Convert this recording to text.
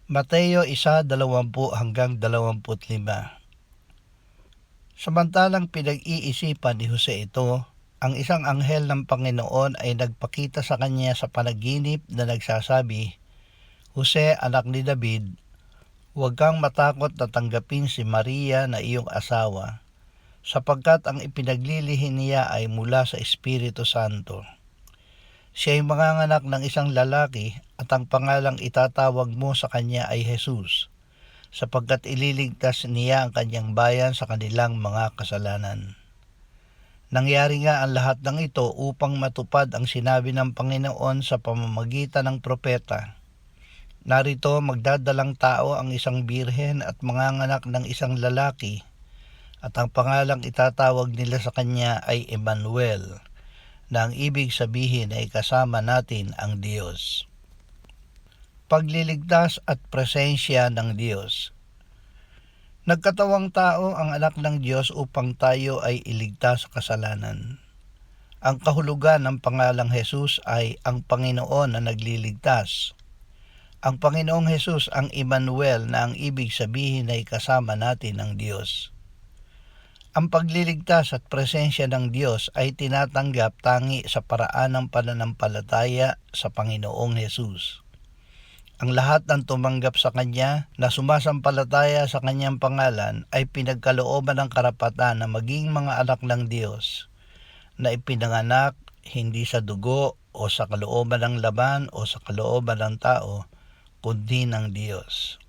Mateo 1:20-25. Samantalang pinag-iisipan ni Jose ito, ang isang anghel ng Panginoon ay nagpakita sa kanya sa panaginip na nagsasabi, "Jose, anak ni David, huwag kang matakot na tanggapin si Maria na iyong asawa, sapagkat ang ipinaglilihi niya ay mula sa Espiritu Santo. Siya ay manganganak ng isang lalaki at ang pangalang itatawag mo sa kanya ay Jesus, sapagkat ililigtas niya ang kanyang bayan sa kanilang mga kasalanan." Nangyari nga ang lahat ng ito upang matupad ang sinabi ng Panginoon sa pamamagitan ng propeta. "Narito, magdadalang tao ang isang birhen at manganganak ng isang lalaki, at ang pangalang itatawag nila sa kanya ay Emmanuel, na ang ibig sabihin ay kasama natin ang Diyos." Pagliligtas at presensya ng Diyos. Nagkatawang tao ang anak ng Diyos upang tayo ay iligtas sa kasalanan. Ang kahulugan ng pangalang Jesus ay ang Panginoon na nagliligtas. Ang Panginoong Jesus ang Emmanuel, na ang ibig sabihin ay kasama natin ang Diyos. Ang pagliligtas at presensya ng Diyos ay tinatanggap tangi sa paraan ng pananampalataya sa Panginoong Jesus. Ang lahat ng tumanggap sa Kanya na sumasampalataya sa Kanyang pangalan ay pinagkalooban ng karapatan na maging mga anak ng Diyos, na ipinanganak hindi sa dugo o sa kalooban ng laman o sa kalooban ng tao, kundi ng Diyos.